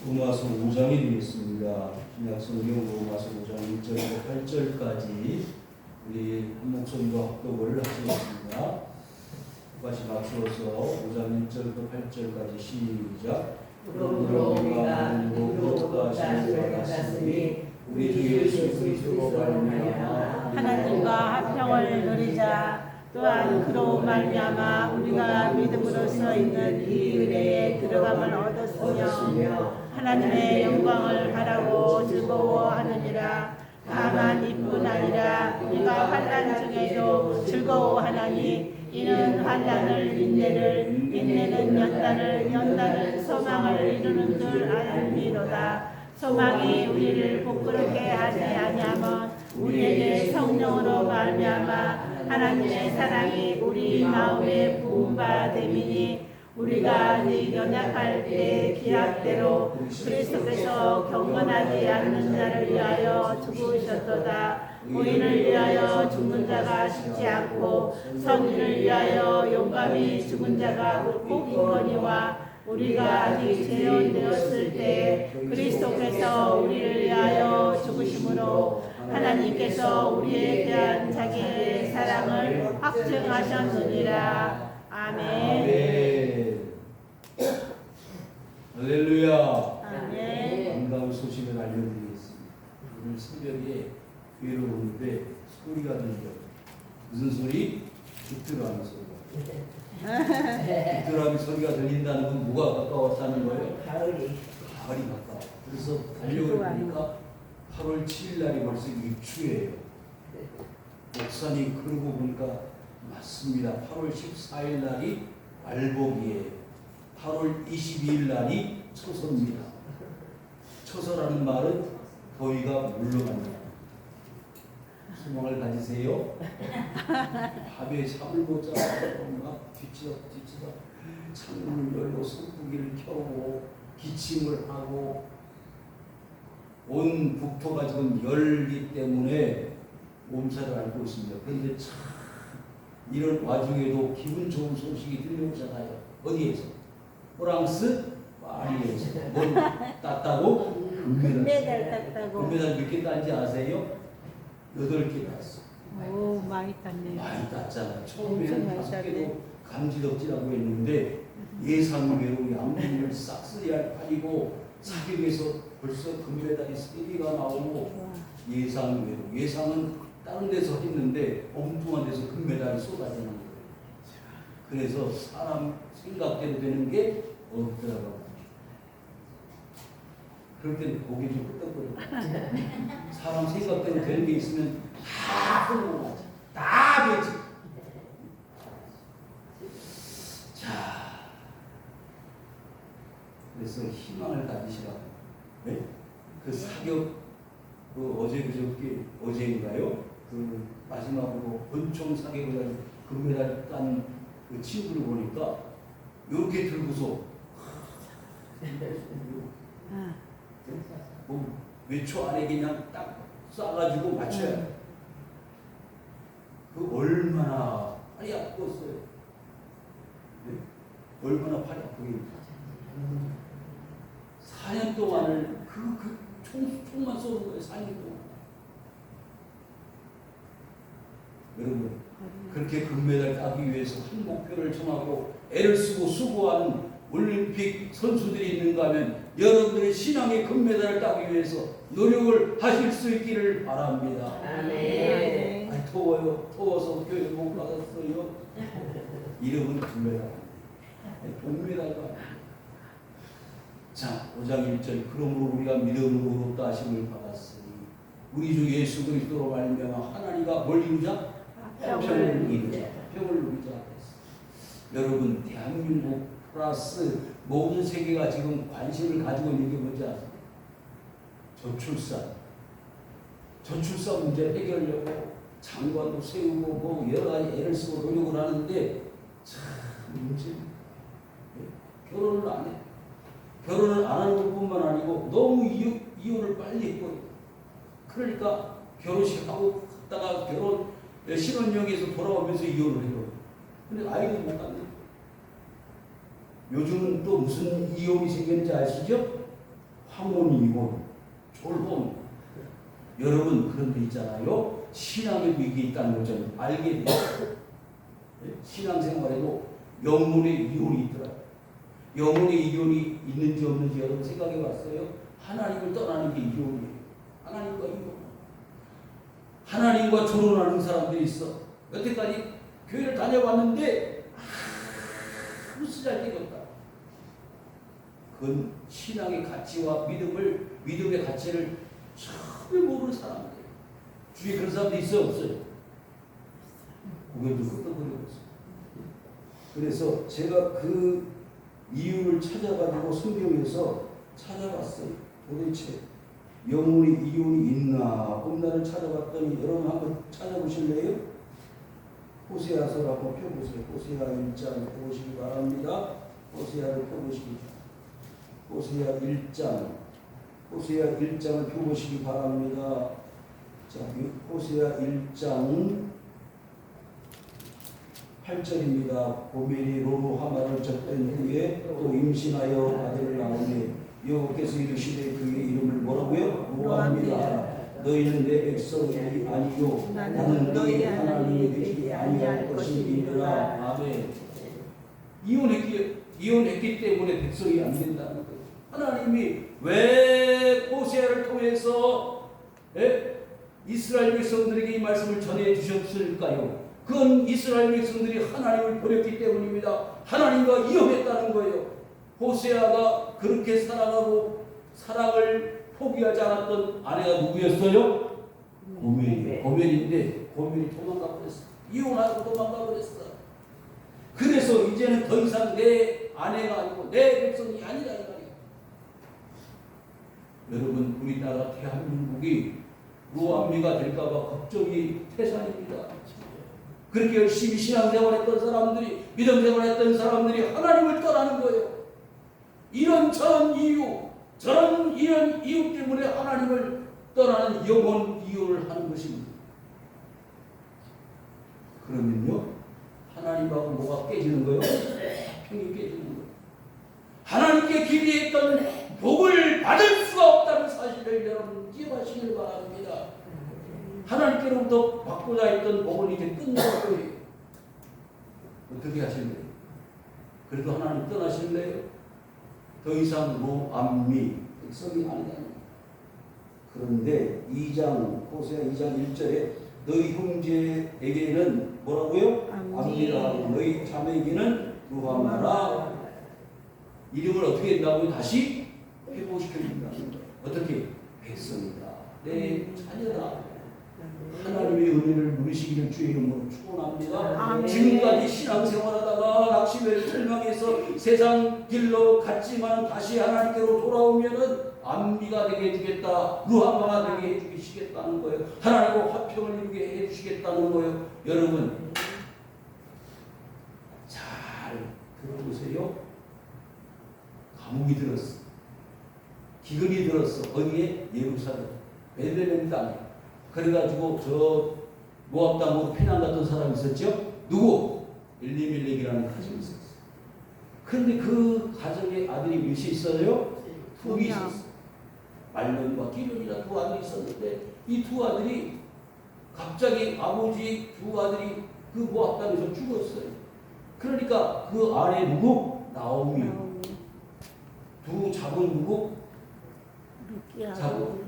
로마서 5장이 되겠습니다. 신약성경 로마서 5장 1절부터 8절까지 우리 한 목소리로 합독을 하시겠습니다. 다시 맞추어서 5장 1절부터 8절까지 시작. 그러므로 우리가 하나님으로부터 하심을 받았으니 우리 주 예수 그리스도로 말미암아 하나님과 화평을 누리자. 또한 그로 말미암아 우리가 믿음으로써 있는 이 은혜에 들어감을 얻었으며 하나님의 영광을 바라고 즐거워하느니라. 다만 이뿐 아니라 우리가 환난 중에도 즐거워하나니 이는 환난을 인내를, 인내는 연단을, 연단은 소망을 이루는 줄 알미로다. 소망이 우리를 부끄럽게 하지 아니하면 우리에게 성령으로 말미암아 하나님의 사랑이 우리 마음에 부은 바 됨이니 우리가 아직 연약할 때 기약대로 그리스도께서 경건하지 않는 자를 위하여 죽으셨도다. 의인을 위하여 죽는 자가 쉽지 않고 선인을 위하여 용감히 죽은 자가 복이거니와 우리가 아직 재혼되었을 때 그리스도께서 우리를 위하여 죽으심으로 하나님께서 우리에 대한 자기의 사랑을 확증하셨느니라. 아멘. 할렐루야. 아멘. 반가운 소식을 알려드리겠습니다. 오늘 새벽에 교회로 오는데 소리가 들려. 무슨 소리? 죽들어가는 소리가. 죽들어가는 소리가 들린다는 건 뭐가 가까웠다는 거예요? 가을이 가까워. 그래서 달려고 보니까 8월 7일 날이 벌써 입추예요. 목사님 그러고 보니까 맞습니다. 8월 14일 날이 말복이에요. 8월 22일 날이 처서입니다. 처서라는 말은 더위가 물러갑니다. 소망을 가지세요. 밤에 잠을 못 자고 막 뒤치다 창문을 열고 선풍기를 켜고 기침을 하고 온 국토가 지금 열기 때문에 몸살을 앓고 있습니다. 그런데 참 이런 와중에도 기분 좋은 소식이 들려오잖아요. 어디에서? 프랑스 파리에서. 뭘 땄다고? 금메달 땄다고. 금메달 몇 개 땄는지 아세요? 8개 땄어. 오, 많이 땄네. 많이 땄잖아. 엄청 처음에는 많이 5개도 감지덕지라고 했는데 예상외로 양분을 싹쓸이할 판이고 사격에서 벌써 금메달이 3개가 나오고 예상외로. 예상은 다른 데서 했는데 엉뚱한 데서 금메달이 쏟아지는 거예요. 그래서 사람 생각대로 되는 게 없더라고요. 그럴 때는 고개 좀 끄덕거려. 사람 생각대로 되는 게 있으면 다 성공하지. 다 되지. 자, 그래서 희망을 가지시라고. 네? 그 사격, 어제 그저께, 어제인가요? 그 마지막으로 권총 사격을 가지고 금메달 딴 그 친구를 보니까 이렇게 들고서 몇 초 안에 그냥 딱 쏴가지고 맞춰야 돼. 그 얼마나 팔이 아팠어요. 네? 얼마나 팔이 아프게. 4년 동안을 총만 쏘는 거예요. 4년 동안. 여러분 그렇게 금메달 따기 위해서 한 목표를 정하고 애를 쓰고 수고하는 올림픽 선수들이 있는가 하면 여러분들의 신앙의 금메달을 따기 위해서 노력을 하실 수 있기를 바랍니다. 아멘. 아니, 더워서 교회 못 받았어요. 이름은 금메달. 동메달가. 자, 5장 1절. 그러므로 우리가 믿음으로 따심을 받았으니 우리 주 예수 그리스도로 말미암아 하나님과 뭘 이루자? 평을 이루자. 평을 누리자. 여러분 대한민국 플러스 모든 세계가 지금 관심을 가지고 있는 게 뭔지 아세요? 저출산 문제 해결하려고 장관도 세우고 뭐 여러 가지 애를 쓰고 노력을 하는데 참 문제. 결혼을 안 해. 결혼을 안 하는 것뿐만 아니고 너무 이혼을 빨리 했거든요. 그러니까 결혼식하고 갔다가 신혼여행에서 돌아오면서 이혼을 해요. 근데 아이도 못 갖네. 요즘은 또 무슨 이혼이 생겼는지 아시죠? 황혼, 이혼, 졸혼. 여러분 그런 데 있잖아요. 신앙의 위기에 있다는 걸 좀 알게 돼요. 신앙생활에도 영혼의 이혼이 있더라. 영혼의 이혼이 있는지 없는지 여러분 생각해 봤어요? 하나님을 떠나는 게 이혼이에요. 하나님과 이혼. 하나님과 결혼하는 사람들이 있어. 여태까지 교회를 다녀봤는데 아무 쓰잘데기 없다. 그건 신앙의 가치와 믿음의 가치를 전혀 모르는 사람들이에요. 주위에 그런 사람도 있어요, 없어요? 고개도 끄덕거리고 있어요. 그래서 제가 그 이유를 찾아가지고 성경에서 찾아봤어요. 도대체 영혼의 이혼이 있나 없나를 찾아봤더니 여러분 한번 찾아보실래요? 호세아서를 한번 펴보세요. 호세아 1장 펴보시기 바랍니다. 호세아를 펴보시기. 호세아 1장을 펴보시기 바랍니다. 자, 호세아 1장 8절입니다. 고멜이 로루하마를 젖던 후에 또 임신하여 아들을 낳으니 여호와께서 이르시되 그의 이름을 뭐라고요? 루아미라. 너희는 내 백성이 아니요 나는 너희 하나님이 되지 아니할 것이니라. 아멘. 이혼했기 때문에 백성이 안 된다는 거예요. 하나님이 왜 호세아를 통해서 이스라엘 백성들에게 이 말씀을 전해 주셨을까요? 그건 이스라엘 백성들이 하나님을 버렸기 때문입니다. 하나님과 이혼했다는 거예요. 호세아가 그렇게 사랑하고 사랑을 포기하지 않았던 아내가 누구였어요? 고멜이에요. 고멜인데 고멜이 도망가 버렸어. 이혼하고 도망가 버렸어. 그래서 이제는 더 이상 내 아내가 아니고 내 백성이 아니라 이 말이에요. 여러분 우리나라 대한민국이 루암미가 될까봐 걱정이 태산입니다. 그렇게 열심히 신앙생활했던 사람들이 믿음생활했던 사람들이 하나님을 떠나는 거예요. 이런 이유 때문에 하나님을 떠나는 영혼 이혼을 하는 것입니다. 그러면요 하나님하고 뭐가 깨지는 거예요? 평이 깨지는 거예요. 하나님께 기대했던 복을 받을 수가 없다는 사실을 여러분 기억하시길 바랍니다. 하나님께로부터 받고자 했던 복은 이제 끝나버려요. 어떻게 하실래요? 그래도 하나님 떠나실래요? 더 이상 루암미 백성이 아니다. 그런데 호세아 2장 1절에 너희 형제에게는 뭐라고요? 암미라 하고 너희 자매에게는 루아마라. 이름을 어떻게 한다고요? 다시 회복시켜준다는 거예요. 어떻게? 백성이다. 내 자녀다. 하나님의 은혜를 누리시기를 주의 이름으로 축원합니다. 지금까지 신앙생활하다가 낙심을 절망해서 세상 길로 갔지만 다시 하나님께로 돌아오면은 암미가 되게 해주겠다, 루하마가 되게 해주시겠다는 거예요. 하나님과 화평을 이루게 해주시겠다는 거예요. 여러분 잘 들어보세요. 감옥이 들었어. 기근이 들었어. 어디에? 예루살렘 베들레헴 땅에. 그래가지고 저 모압 땅으로 피난 갔던 사람이 있었죠. 누구? 엘리멜렉이라는 가정이 있었어요. 그런데 그 가정에 아들이 몇이 있어요? 둘이 있었어요. 말론과 기련이라 두 아들이 있었는데 이 두 아들이 갑자기 아버지 두 아들이 그 모압 땅에서 죽었어요. 그러니까 그 아내 누구? 나오미. 두 자손 누구? 자손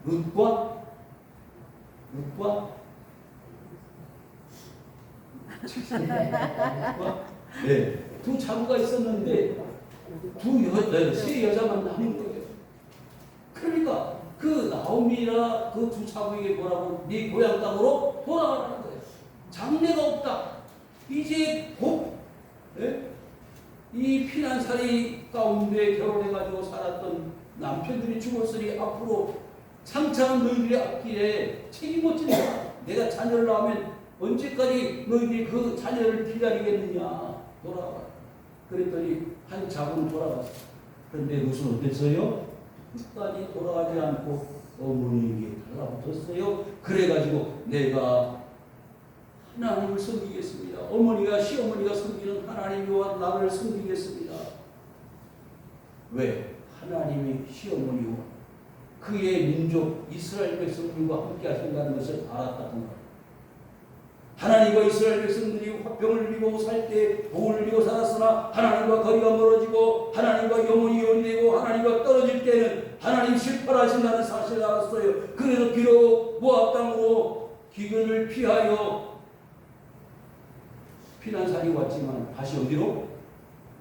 룻과 네, 두 자부가 있었는데 세 여자만 남은 거예요. 그러니까 그 나오미라 그 두 자부에게 뭐라고? 네 고향 땅으로 돌아가라는 거예요. 장래가 없다. 이제 곧 이 피난살이 가운데 결혼해가지고 살았던 남편들이 죽었으니 앞으로 창창한 너희들의 앞길에 책임을 진다. 내가 자녀를 낳으면 언제까지 너희들이 그 자녀를 기다리겠느냐. 돌아와. 그랬더니 한 자분은 돌아갔어. 그런데 룻은 어땠어요? 끝까지 돌아가지 않고 어머니에게 달라붙었어요. 그래가지고 내가 하나님을 섬기겠습니다. 어머니가 시어머니가 섬기는 하나님과 나를 섬기겠습니다. 왜? 하나님의 시어머니요 그의 민족 이스라엘 백성들과 함께 하신다는 것을 알았다는 거예요. 하나님과 이스라엘 백성들이 화평을 누리고 살 때 복을 누리고 살았으나 하나님과 거리가 멀어지고 하나님과 영혼이 연되고 하나님과 떨어질 때는 하나님 실패하신다는 사실을 알았어요. 그래서 비록 모압 땅으로 기근을 피하여 피난산이 왔지만 다시 어디로?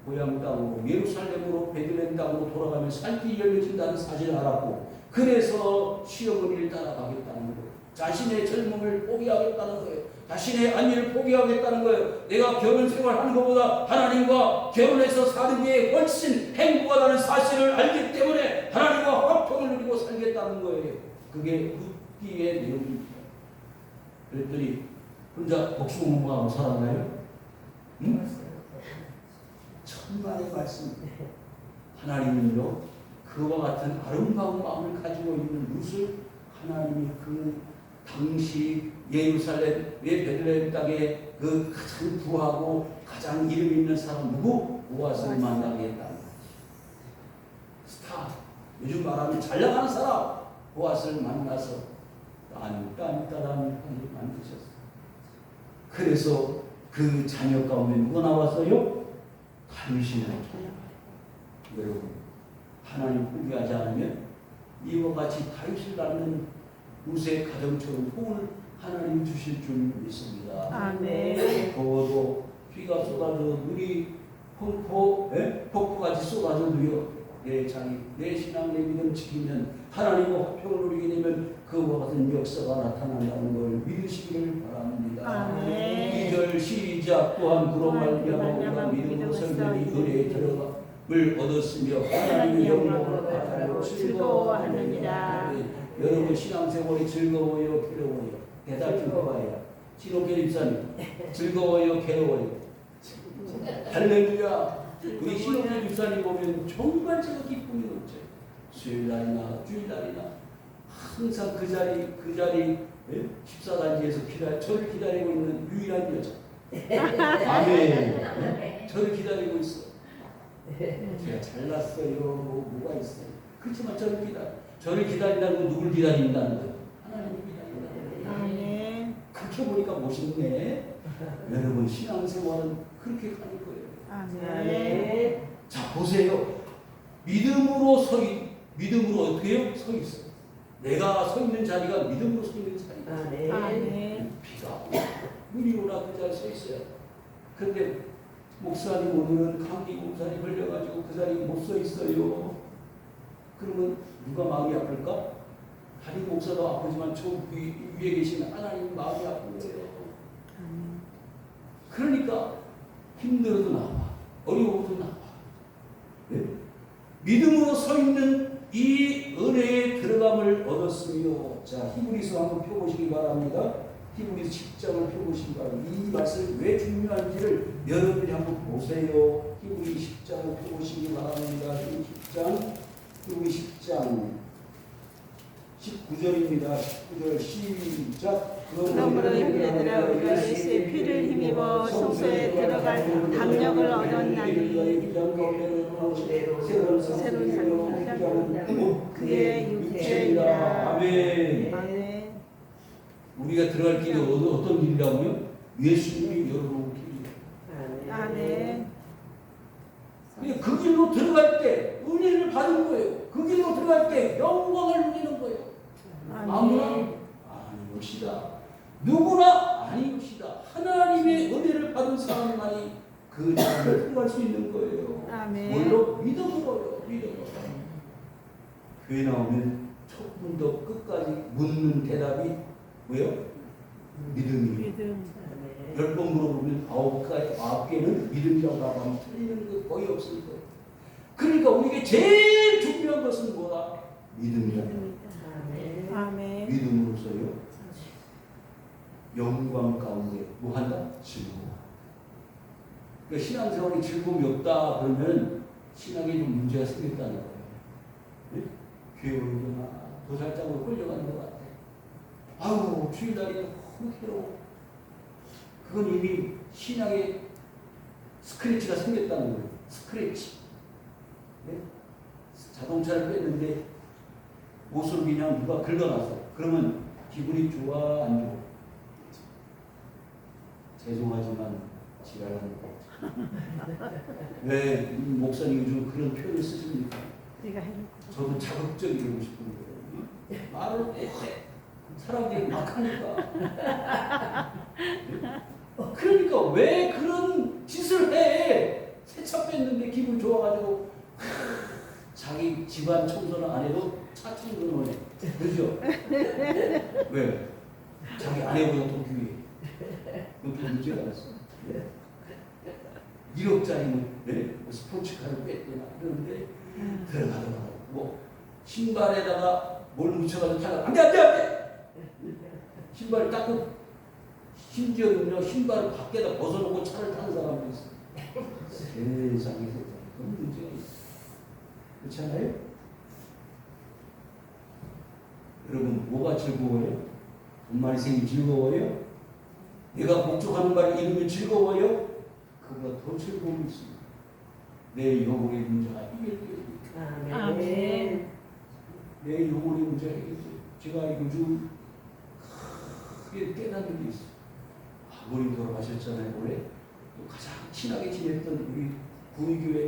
고향 땅으로 예루살렘으로 베들레헴 땅으로 돌아가면 살 길이 열려진다는 사실을 알았고 그래서 시어머니를 따라가겠다는 거예요. 자신의 젊음을 포기하겠다는 거예요. 자신의 안위를 포기하겠다는 거예요. 내가 결혼 생활하는 것보다 하나님과 결혼해서 사는 게 훨씬 행복하다는 사실을 알기 때문에 하나님과 화평을 누리고 살겠다는 거예요. 그게 룻기의 내용입니다. 그랬더니 혼자 목숨공부하고 살았나요? 응? 천만의 말씀. 하나님은요 그와 같은 아름다운 마음을 가지고 있는 룻을 하나님이 그 당시 예루살렘 베들레헴 땅에 그 가장 부하고 가장 이름 있는 사람 누구? 보아스를 만나게 했다는 거지. 스타 요즘 말하면 잘 나가는 사람 보아스를 만나서 딴따란 만드셨어. 그래서 그 자녀 가운데 누가 나왔어요? 다윗이 나왔어요. 여러분 하나님 포기하지 않으면 이와 같이 다윗을 낳는 룻의 가정처럼 복을 하나님 주실 줄 믿습니다. 아멘. 더워도 비가 쏟아져 눈이 폭포같이 쏟아져 누여 내 자기 내 신앙 내 믿음 지키면 하나님과 화평을 누리게 되면 그와 같은 역사가 나타난다는 걸 믿으시기를 바랍니다. 아멘. 2절 시작 또한 그로 말미암아 우리가 믿음으로 설명이 은혜에 들어감을 얻었으며 하나님의 영광을 바라고 즐거워하느니라. 여러분 신앙생활이 즐거워요 괴로워요? 대답 좀 해봐요. 신옥계 집사님 즐거워요 괴로워요? 할렐루야. 우리 신옥계 집사님 보면 정말 제가 기쁨이 넘쳐요. 수요일날이나 주일날이나 항상 그 자리 집사단지에서 저를 기다리고 있는 유일한 여자. 아멘. 저를 기다리고 있어. 제가 잘났어요. 뭐가 있어요. 그렇지만 저를 기다린다는 건 누굴 기다린다는 거예요? 하나님을 기다린다는 거예요. 아멘. 그렇게 보니까 멋있네. 여러분 신앙생활은 그렇게 가는 거예요. 아멘. 자 보세요. 믿음으로 어떻게 해요? 서 있어. 내가 서 있는 자리가 믿음으로 서 있는 자리다. 아멘. 비가 오고 눈이 오나 그 자리에 서 있어요. 근데 목사님 오늘은 감기 몸살이 걸려가지고 그 자리에 못 서 있어요. 그러면 누가 마음이 아플까? 다른 목사도 아프지만 저 위에 계신 하나님 마음이 아픈 거예요. 그러니까 힘들어도 나와, 어려워도 나와. 네? 믿음으로 서 있는 이 은혜의 들어감을 얻었으며, 자 히브리서 한번 펴보시기 바랍니다. 히브리서 10장을 펴보시기 바랍니다. 이 말씀이 왜 중요한지를 여러분이 한번 보세요. 히브리 10장을 펴보시기 바랍니다. 히브리 10장 19절입니다. 19절 시작. 그러므로 형제들아 우리가 예수의 피를 힘입어 성소에 들어갈 담력을 얻었나니 새로운 삶을 그의 육체이라. 아멘. 아멘. 우리가 들어갈 길이 어떤 길이라고요? 예수님이 열어놓은 길이에요. 아멘. 그 길로 들어갈 때 은혜를 받은 거예요. 그 길로 들어갈 때 영광을 누리는 거예요. 아무나 아니옵시다. 누구나 아니옵시다. 하나님의 은혜를 받은 사람만이 그 자리에 들어갈 수 있는 거예요. 아멘. 물론 믿음으로요. 믿음으로. 교회 나오면 처음부터 끝까지 묻는 대답이 뭐예요? 믿음이에요. 믿음. 10번 물어보면 9개는 믿음이라고 하면 틀리는 거 거의 없을 거예요. 그러니까 우리에게 제일 중요한 것은 뭐다? 믿음이다. 아멘. 믿음으로서요. 영광 가운데 뭐 한다? 즐거워. 그러니까 신앙생활이 즐거움이 없다 그러면 신앙에 좀 문제가 생겼다는 거예요. 네? 교회 오거나 도살장으로 끌려가는 것 같아. 아우 주일날이 너무 괴로워. 그건 이미 신앙에 스크래치가 생겼다는 거예요. 스크래치. 네? 자동차를 뺐는데 못을 그냥 누가 긁어놨어. 그러면 기분이 좋아 안 좋아? 죄송하지만 지랄하는 거. 왜 목사님 요즘 그런 표현을 쓰십니까? 네가 해놓고. 저도 자극적이고 싶은 거예요. 말을 해. 사람들이 막 하니까. 그러니까 왜 그런 짓을 해? 세차 뺐는데 기분 좋아가지고 자기 집안 청소는 안 해도 차 청소는 해. 그죠? 왜? 자기 아내보다 더 귀해. 그것도 문제가 있어. 1억짜리 스포츠카를 뺐거나 그런데 들어가더라고. 뭐 신발에다가 뭘 묻혀가지고 타가 안돼. 신발을 닦고 심지어는요 신발을 밖에다 벗어놓고 차를 타는 사람도 있어. 세상에 그런 문제가 있어. 그렇지 않아요? 여러분 뭐가 즐거워요? 엄마의 생이 즐거워요? 내가 목적하는 바를 이루면 즐거워요? 그보다 더 즐거움이 있습니다. 내 영혼의 문제가 해결되어야 아멘. 내 영혼의 문제가 해결돼요. 제가 요즘 크게 깨닫는 게 있어요. 아버님 돌아가셨잖아요. 원래 가장 친하게 지냈던 우리 구의교회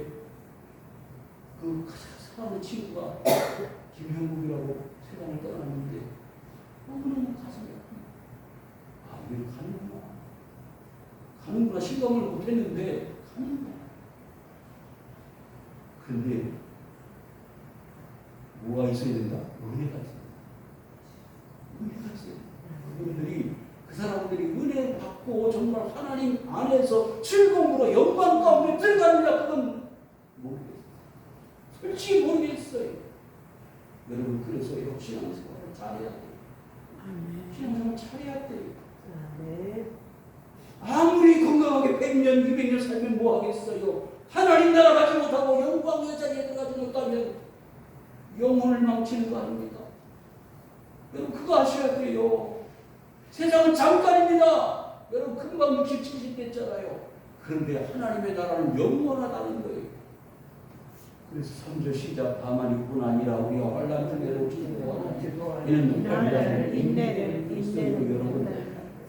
그 가장 사랑하는 친구가 김형국이라고 세상을 떠났는데 너무너무 가슴이 아픕니다. 아, 우리 가는구나 실감을 못했는데 가는구나. 그런데 뭐가 있어야 된다? 은혜가 있어야 된다. 은혜가 있어야 된다. 여러분들이 그 사람들이 은혜 받고 정말 하나님 안에서 즐거움으로 영광 가운데 들어가느냐 그건 모르겠어요. 솔직히 모르겠어요. 여러분 그래서요 신앙생활을 잘해야 돼요. 신앙생활 잘해야 돼요. 아무리 건강하게 100년 200년 살면 뭐 하겠어요. 하나님 나라 가지 못하고 영광의 자리에 들어가지 못하면 영혼을 망치는 거 아닙니까? 여러분 그거 아셔야 돼요. 세상은 잠깐입니다. 여러분 금방 60, 70 됐잖아요. 그런데 하나님의 나라는 영원하다는 거예요. 그래서 3절 시작 다만 이뿐 아니라 우리가 환난 중에도 즐거워하는 이는 인내를 여러분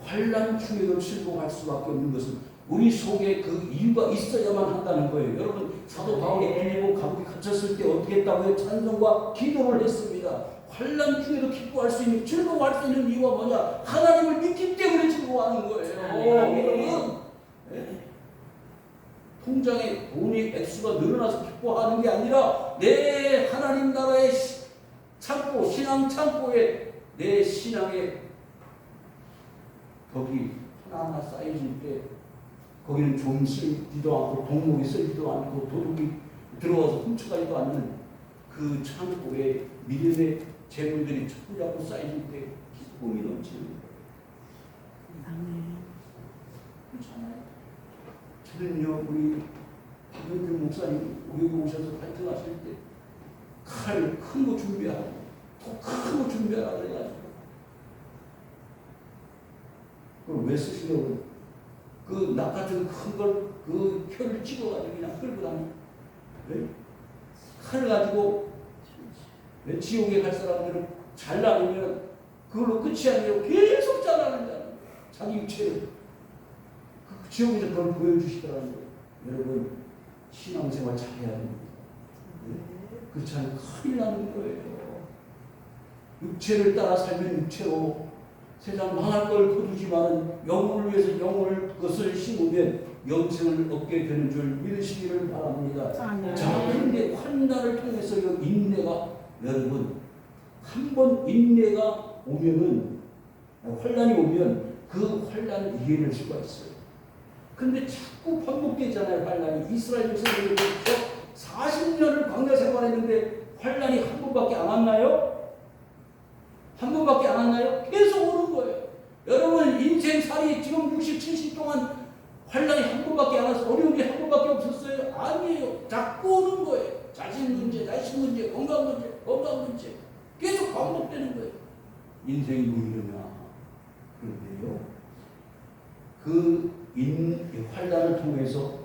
환난 중에도 즐거워할 수밖에 없는 것은 우리 속에 그 이유가 있어야만 한다는 거예요. 여러분 사도 바울이 빌립보 감옥에 갇혔을 때 어떻게 했다고요? 찬송과 기도를 했습니다. 환난 중에도 기뻐할 수 있는 즐거워할 수 있는 이유가 뭐냐? 하나님을 믿기 때문에 즐거워하는 거예요. 여러분 통장에 돈이 액수가 늘어나서 기뻐하는 게 아니라 내 하나님 나라의 창고 신앙 창고에 내 신앙의 덕이 하나하나 쌓여질 때 거기는 좀 쓰이지도 않고 동목이 쓰이지도 않고 도둑이 들어와서 훔쳐가지도 않는 그 창고에 믿음의 재물들이 차고잡고 쌓여질 때 기쁨이 넘치는 거예요. 그렇잖아요. 저는요 우리 박영규 목사님 여기 오셔서 발전하실 때 칼 큰 거 준비하고 더 큰 거 준비하라 그래가지고 그걸 왜 쓰시려고 그 낙 같은 큰 걸 그 혀를 찍어가지고 그냥 끌고 다니 네? 칼을 가지고 지옥에 갈 사람들은 잘라내면 그걸로 끝이 아니라 계속 잘라낸다. 자기 육체를 그 지옥에서 그걸 보여주시더라는 거예요. 여러분 신앙생활 잘해야 됩니다. 네? 그렇지 않으면 큰일 나는 거예요. 육체를 따라 살면 육체로 세상 망할 걸 거두지만 영혼을 위해서 영혼을 그것을 심으면 영생을 얻게 되는 줄 믿으시기를 바랍니다. 자, 그런데 환난을 통해서 이 인내가 여러분 한 번 인내가 오면은 환난이 오면 그 환난을 이겨낼 수가 있어요. 그런데 자꾸 반복되잖아요. 환난이 이스라엘 백성들이 40년을 광야 생활했는데 환난이 한 번밖에 안 왔나요? 한 번밖에 안 왔나요? 계속 오는 거예요. 여러분 인생살이 지금 60, 70 동안 환난이 한 번밖에 안 와서 어려운 게 한 번밖에 없었어요? 아니에요. 자꾸 오는 거예요. 자신 문제, 건강 문제 계속 반복되는 거예요. 인생이 뭐 이러냐. 그런데요. 그 환난을 통해서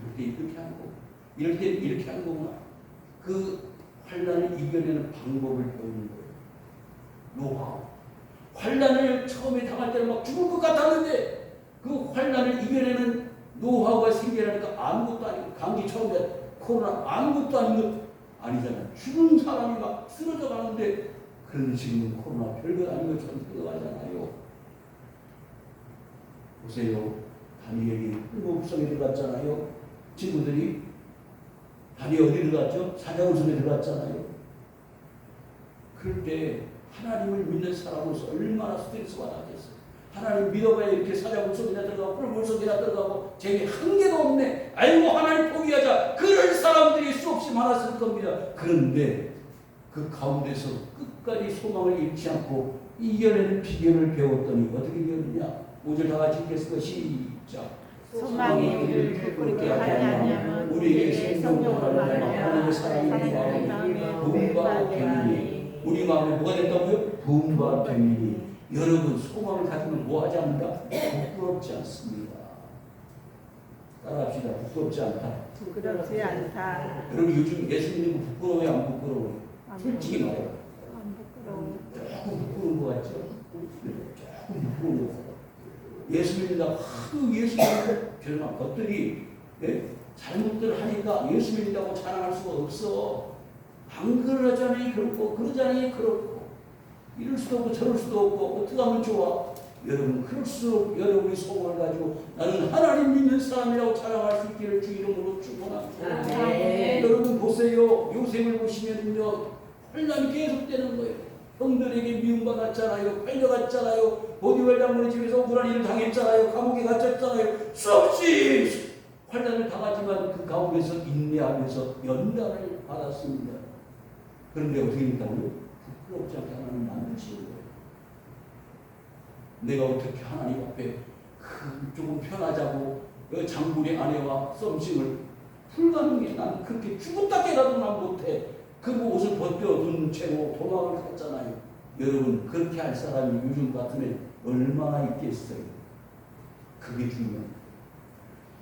이럴 때 이렇게 하는 거고 이럴 때 이렇게 하는 거구나. 그 환난을 이겨내는 방법을 배우는 거예요. 노하우. 환난을 처음에 당할 때는 막 죽을 것 같았는데 그 환난을 이겨내는 노하우가 생겨나니까 아무것도 아니고 감기 처음에 코로나 아무것도 아닌 것 아니잖아요. 죽은 사람이 막 쓰러져 가는데 그런데 지금 코로나 별것 아닌 것처럼 들어가잖아요. 보세요. 다니엘이 흑목성에 들어갔잖아요. 친구들이 다니엘 어디 들어갔죠? 사자굴성에 들어갔잖아요. 그럴 때 하나님을 믿는 사람으로서 얼마나 스트레스가 받았겠어요. 하나님 믿어봐야 이렇게 사자굴성이나 들어가고 뿔물성이나 들어가고 제게 한계도 없네. 아이고 하나님 포기하자. 그럴 사람들이 수없이 많았을 겁니다. 그런데 그 가운데서 끝까지 소망을 잃지 않고 이겨내는 비결을 배웠더니 어떻게 이겼느냐. 5절 다 같이 읽겠습니다. 시작. 소망이 우리를 부끄럽게 하지 않냐면 우리에게 성령으로 하나님의 말하여 사랑이 사랑하는 마음에 마음에 부음과 되니 우리 마음에 뭐가 됐다고요? 부음과 되니 여러분 소망을 가지면 뭐하지 않는다? 부끄럽지 않습니다. 따라합시다. 부끄럽지 않다. 부끄럽지 않다. 여러분 요즘 예수 믿는 거 부끄러워요? 안 부끄러워요? 솔직히 말해요. 안 부끄러워. 조금 부끄러운 거 같죠? 조금 부끄러운 거 같아요. 예수 믿는다. 하도 예수 믿는 죄송한 것들이 잘못들 하니까 예수 믿는다고 자랑할 수가 없어. 안 그러잖아요. 그렇고 그러잖아요. 그렇고 이럴 수도 없고 저럴 수도 없고 어떻게 하면 좋아? 여러분 그럴수록 여러분의 소원을 가지고 나는 하나님 믿는 사람이라고 자랑할 수 있기를 주 이름으로 축원합니다. 네. 여러분 보세요. 요셉을 보시면요 환난이 계속되는 거예요. 형들에게 미움받았잖아요. 팔려갔잖아요. 보디발 장군의 집에서 억울한 일을 당했잖아요. 감옥에 갇혔잖아요. 수없이 환난을 당하지만 그 가운데서 인내하면서 연단을 받았습니다. 그런데 어떻게 된다고요? 부끄럽지 않게 하나님 만드시는 거예요. 내가 어떻게 하나님 앞에 조금 편하자고 장군의 아내와 썸씽을 불가능해. 난 그렇게 죽었다 깨라도 난 못해. 그 옷을 벗겨둔 채로 도망을 갔잖아요. 여러분 그렇게 할 사람이 요즘 같으면 얼마나 있겠어요. 그게 중요합니다.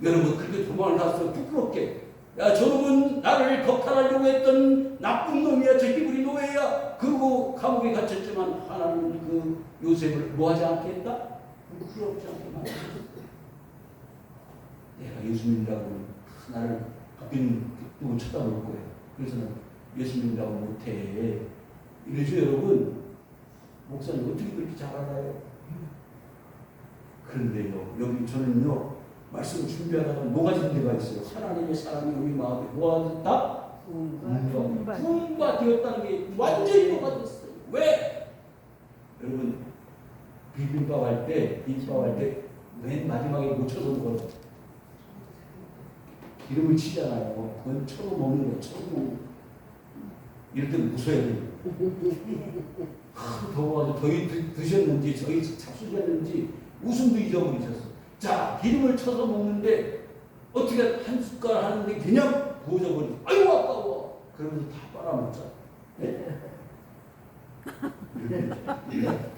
여러분 그렇게 도망을 갔어 부끄럽게. 야 저놈은 나를 겁탈하려고 했던 나쁜 놈이야. 저 히브리 노예야. 그리고 감옥에 갇혔지만 하나님은 그 요셉을 뭐하지 않겠다? 부끄럽지 않게 만들었어요. 내가 예수 믿는다고 나를 누구 쳐다볼 거예요. 그래서 예수 믿는다고 못해. 이러죠 여러분. 목사님 어떻게 그렇게 잘 알아요? 그런데요 여기 저는요 말씀 준비하다가 뭐가 준비가 있어요. 하나님의 사랑이 우리 마음에 뭐가 됐다? 부음바 되었다는 게 완전히 뭐가 됐어요. 왜? 여러분 비빔밥 할 때 맨 마지막에 묻혀서 먹어요. 기름을 치잖아요. 그건 쳐서 먹는 거예요. 쳐서 먹는 거예요. 이럴 때 웃어야 돼요. 더워가지고 더위 드셨는지 저희 잡수셨는지 웃음도 잊어버리셨어. 자 기름을 쳐서 먹는데 어떻게 한 숟갈 하는데 그냥 부어져 버리죠. 아이고 아까워. 그러면서 다 빨아먹자. 네?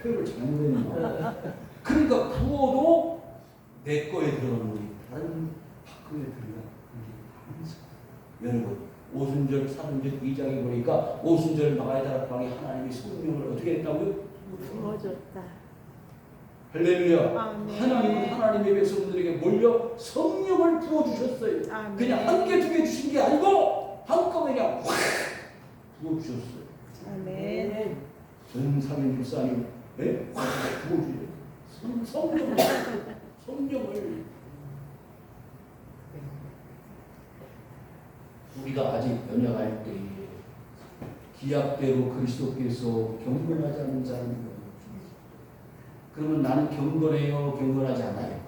표현을 잘못했는 거야. 그러니까 부어도 내 거에 들어가는 거지. 다른 밖에 들어가. 여러분 오순절 사순절 2장에 보니까 오순절 마가다락 방에 하나님이 성령을 어떻게 했다고요? 부어줬다. 할렐루야. 아멘. 하나님은 하나님의 백성들에게 몰려 성령을 부어주셨어요. 아멘. 그냥 한 개 두 개 주신 게 아니고 한꺼번에 그냥 확 부어주셨어요. 아멘. 전사민 불사님 확 부어주세요. 성령을 우리가 아직 연약할 때 기약대로 그리스도께서 경건하지 않는 자는 거예요. 그러면 나는 경건해요? 경건하지 않아요?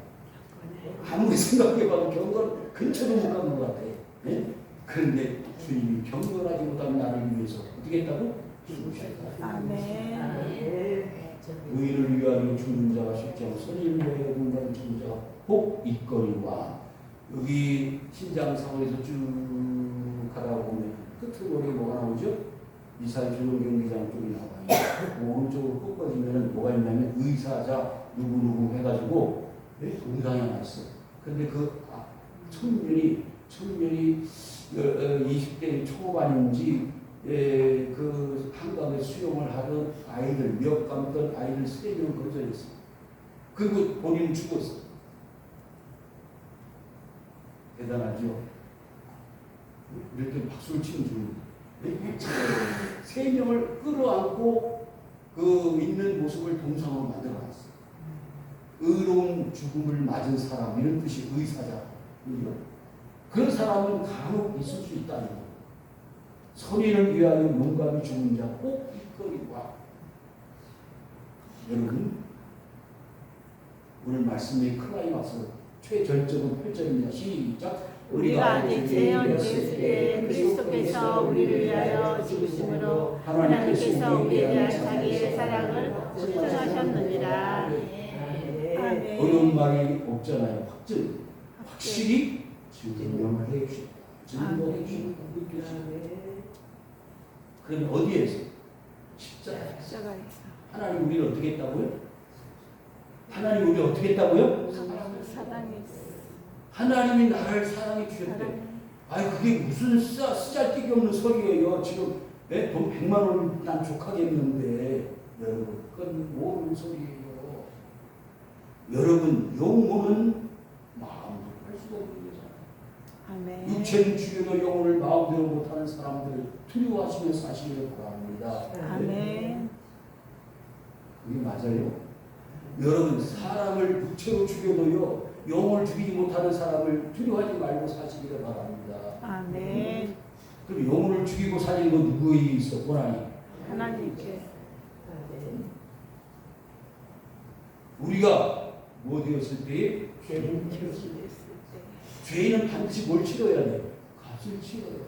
아무리 생각해봐도 경건 근처도 못 가는 것 같아. 네? 그런데 주님이 경건하지 못한 나를 위해서 어떻게 했다고? 죽으셨다. 아멘. 의를 위하여 죽는 자가 쉽지 않고 선의를 위하여 공부하는 죽는 자가 복 있거니와. 여기 신장사원에서 쭉 가다 보면 끝머리에 뭐가 나오죠? 이사야 중앙경기장 쪽이 나와요. 오른쪽으로 꺾어지면 뭐가 있냐면 의사자 누구누구 해가지고 의당에 나왔어. 근데 그 청년이 20대 초반인지 그 한강에 수영을 하던 아이들, 몇 감던 아이들 3명 거절했어. 그리고 본인은 죽었어. 대단하죠? 이렇게 박수를 치는 중입니다. 3명을 끌어안고 그 있는 모습을 동상으로 만들어놨어. 의로운 죽음을 맞은 사람, 이런 뜻이 의사자. 그런 사람은 간혹 있을 수 있다는 거. 선인을 위하여 용감히 죽은 자 꼭 이끌리와. 여러분, 오늘 말씀의 클라이막스 최절정은 8절입니다. 시작. 우리가 아직 죄 되었을 때 그리스도께서 우리를 위하여 죽으심으로 하나님께서 우리에 대한 자기의 사랑을 증명하셨느니라. 아멘. 어려운 말이 없잖아요. 확실히 증명을 해 주셨다. 증명해 주셨다. 그러면 어디에서? 십자가에서. 하나님 우리를 어떻게 했다고요? 하나님 우리를 어떻게 했다고요? 사랑했어. 하나님이 나를 사랑해 주셨대. 아이 그게 무슨 쓰잘데기 없는 소리예요. 지금 돈 100만 원 난 족하겠는데 여러분 그건 모르는 소리예요. 여러분 영혼은 마음대로 할 수가 없는 거잖아요. 아멘. 육체는 죽여도 영혼을 마음대로 못하는 사람들 두려워하시며 사시기를 바랍니다. 아멘. 그게 맞아요. 여러분 사람을 육체로 죽여도요 영혼을 죽이지 못하는 사람을 두려워하지 말고 사시기를 바랍니다. 아멘. 그럼 영혼을 죽이고 살리는 건 누구에게 있어? 하나님께. 우리가 뭐 되었을 때? 죄인은 반드시 뭘 치러야 돼? 값을 치러요.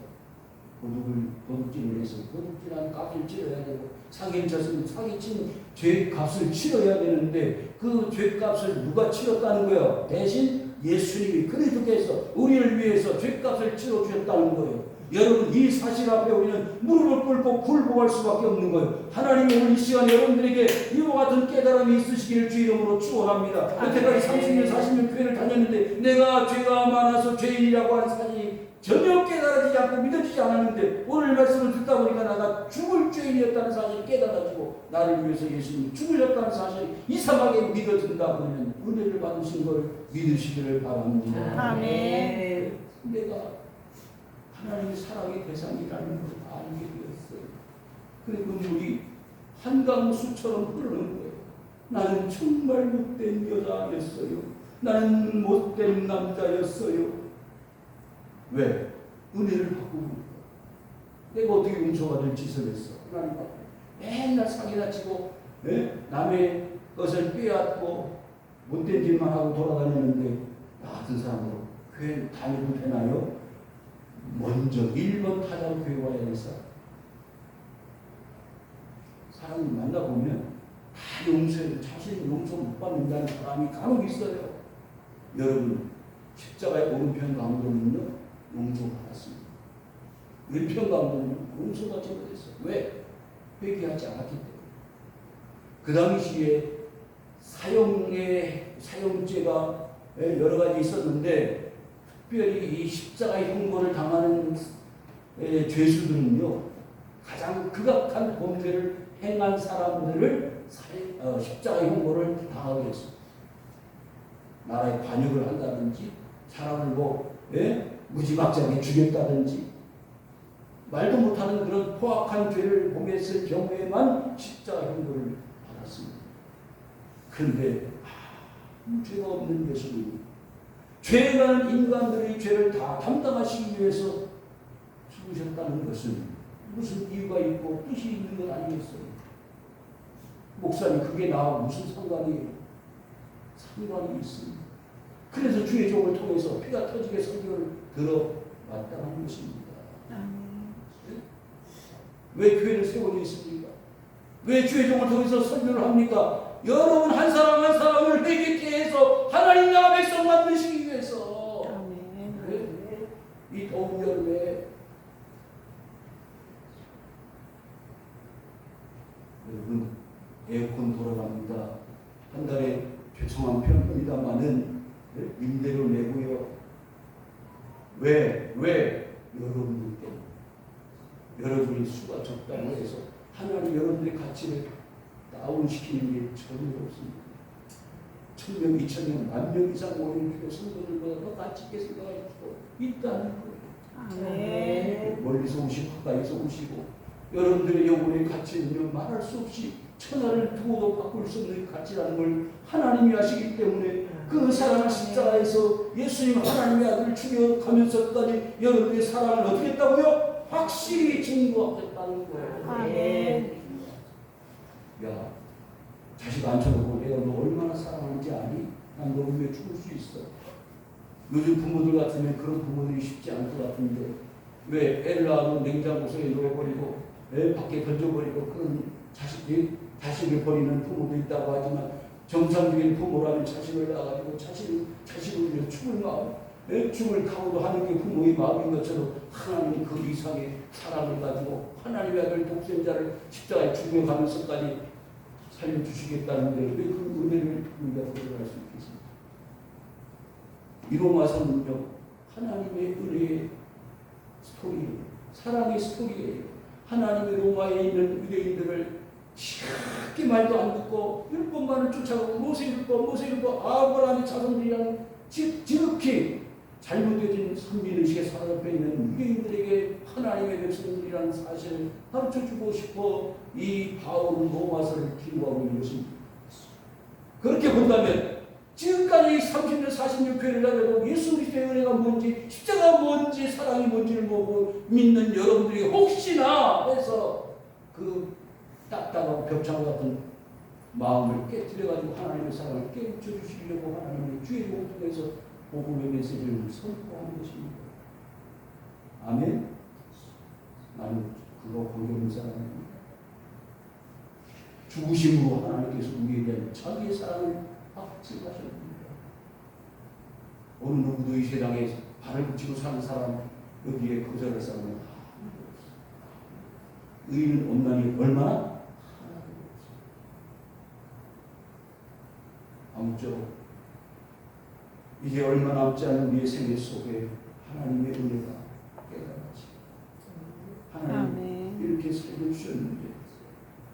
도둑질을 해서 도둑질한 값을 치러야 되고 사기를 쳤으면 사기친 죄 값을 치러야 되는데 그 죄 값을 누가 치렀다는 거예요? 대신 예수님이 그리스도께서 우리를 위해서 죄 값을 치러 주셨다는 거예요. 여러분 이 사실 앞에 우리는 무릎을 꿇고 굴복할 수밖에 없는 거예요. 하나님이 오늘 이 시간에 여러분들에게 이와 같은 깨달음이 있으시기를 주 이름으로 축원합니다. 여태까지 30년 40년 교회를 다녔는데 내가 죄가 많아서 죄인이라고 하는 사실이 전혀 깨달아지지 않고 믿어지지 않았는데 오늘 말씀을 듣다 보니까 나가 죽을 죄인이었다는 사실을 깨달아지고 나를 위해서 예수님이 죽으셨다는 사실이 이상하게 믿어진다 그러면 은혜를 받으신 걸 믿으시기를 바랍니다. 아멘. 내가 하나님의 사랑의 대상이라는 걸 알게 되었어요. 그리고 눈물이 한강수처럼 흐르는 거예요. 나는 정말 못된 여자였어요. 나는 못된 남자였어요. 왜? 은혜를 받고 내가 어떻게 용서받을 짓을 했어? 하나님 앞에 맨날 사기나 치고 남의 것을 빼앗고 못된 짓만 하고 돌아다녔는데 나 같은 사람으로 교회 다녀도 되나요? 먼저 1번 타자로 교회 와야 되겠어. 사람을 만나보면 다 용서해도 자신이 용서 못 받는다는 사람이 간혹 있어요. 여러분 십자가의 오른편 감독은요 용서받았습니다. 왼편 감독은 용서받지 못했어요. 왜? 회개하지 않았기 때문에. 그 당시에 사형죄가 여러 가지 있었는데 특별히 이 십자가의 형벌을 당하는 죄수들은요 가장 극악한 범죄를 행한 사람들을 십자가의 형벌을 당하게 했습니다. 나라에 관역을 한다든지 사람을 무지막지하게 죽였다든지 말도 못하는 그런 포악한 죄를 범했을 경우에만 십자가 형벌을 받았습니다. 그런데 죄가 없는 예수님이 죄가 인간들의 죄를 다 담당하시기 위해서 죽으셨다는 것은 무슨 이유가 있고 뜻이 있는 것 아니겠어요? 목사님 그게 나와 무슨 상관이에요? 상관이 있습니다. 그래서 주의 종을 통해서 피가 터지게 설교를 들어 마땅한 것입니다. 왜 교회를 세워져 있습니까? 왜 주의 종을 통해서 설교를 합니까? 여러분 한 사람 한 사람을 회개케 해서 하나님 나라 백성 만드시기 위해서. 아멘. 이 더운 여름에 여러분 에어컨 돌아갑니다. 한 달에 죄송한 편입니다만은 임대료 내고요. 왜? 여러분들 때문에. 여러분이 수가 적다고 해서 하나님 여러분들의 가치를 다운시키는 게 전혀 없습니다. 1000명, 2000명, 10,000명 이상 모이는 교회 성도들보다 더 가치 있게 생각할 수도 있다는 거예요. 아멘. 멀리서 오시고 가까이서 오시고 여러분들의 영혼의 가치는 말할 수 없이 천하를 두고도 바꿀 수 없는 가치라는 걸 하나님이 하시기 때문에 그 사랑을 십자가에서 예수님 하나님의 아들을 죽여가면서까지 여러분의 사랑을 어떻게 했다고요? 확실히 증거하겠다는 거예요. 아멘. 야, 자식 앉혀놓고 내가 너 얼마나 사랑하는지 아니? 난 너 위해 죽을 수 있어. 요즘 부모들 같으면 그런 부모들이 쉽지 않을 것 같은데 왜 애를 낳으면 냉장고 속에 넣어버리고 애 밖에 던져버리고 그런 자식을 버리는 부모도 있다고 하지만 정상적인 부모라면 자식을 낳아가지고 자식을 위해 죽을 마음, 죽을 각오도 하는 게 부모의 마음인 것처럼 하나님이 그 이상의 사랑을 가지고 하나님의 아들 독생자를 십자가에 죽여가면서까지 살려주시겠다는데 왜 그 은혜를 우리가 거절할 수 있겠습니까? 이로마서는요 하나님의 은혜의 스토리예요. 사랑의 스토리예요. 하나님의 로마에 있는 유대인들을 쉽게 말도 안 듣고 율법만을 쫓아가고 모세율법 아브라함의 자손들이라는 지극히 잘못되어진 선민의식에 사로잡혀 있는 유대인들에게 하나님의 백성들이라는 사실을 가르쳐주고 싶어 이 바울은 로마서를 기록하고 있는 것입니다. 그렇게 본다면 지금까지 30년 46회를 하려고 예수 그리스도의 은혜가 뭔지 십자가 뭔지 사랑이 뭔지를 보고 믿는 여러분들이 혹시나 해서 그 딱딱하고 벽창 같은 마음을 깨뜨려가지고 하나님의 사랑을 깨우쳐주시려고 하나님의 주의 복음을 통해서 복음의 메시지를 선포하는 것입니다. 아멘. 나는 그거 관계없는 사람입니다. 죽으심으로 하나님께서 우리에 대한 자기의 사랑을 확증하셨습니다. 어느 누구도 이 세상에 발을 붙이고 사는 사람 여기에 거절할 사람은 아무도 없습니다. 의인은 없나니 얼마나? 하나도 없습니다. 아무쪼록 이제 얼마 남지 않은 우리의 생애 속에 하나님의 은혜가 깨달아지 하나님 이렇게 살려주셨는데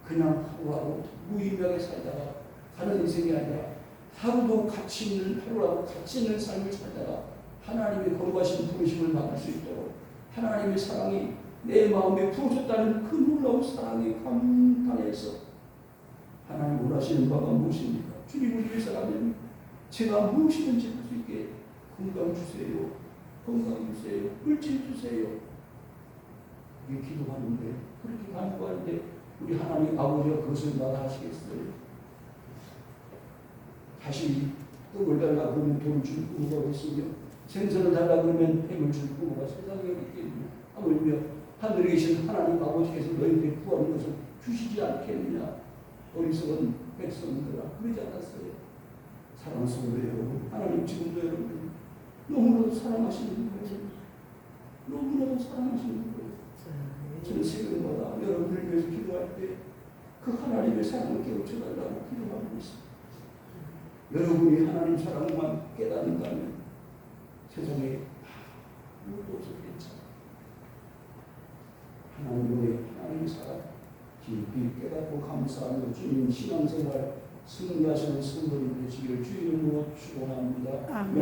그냥 하루하루 무의미하게 살다가 가는 인생이 아니라 하루도 가치 있는 하루라도 가치 있는 삶을 살다가 하나님의 거룩하신 부르심을 받을 수 있도록 하나님의 사랑이 내 마음에 부어졌다는 그 놀라운 사랑에 감탄해서 하나님 원하시는 바가 무엇입니까? 주님을 위해서라면 제가 무엇이든지 할 수 있게 건강 주세요. 건강 주세요. 물질 주세요. 이게 기도하는데 그렇게 간구하는데 우리 하나님 아버지가 그것을 마다하시겠어요? 다시 떡을 달라 그러면 돈을 줄 부모가 있으며 생선을 달라 그러면 햄을 줄 부모가 세상에 있겠느냐? 하물며 하늘에 계신 하나님 아버지께서 너희들이 구하는 것을 주시지 않겠느냐? 어리석은 백성들아 그러지 않았어요. 사랑하는 성도 여러분, 하나님 지금도 여러분 너무나도 사랑하시는 거예요. 너무나도 사랑하시는 거예요. 저는 새벽마다 여러분을 위해서 기도할 때 그 하나님의 사랑을 깨우쳐달라고 기도하고 있습니다. 여러분이 하나님 사랑만 깨닫는다면 세상에 아무것도 없어도 괜찮아요. 하나님의 사랑 깊이 깨닫고 감사하며 주님 신앙생활 승리하시는 성도들 되시기를 주의 이름으로 축원합니다. 아멘.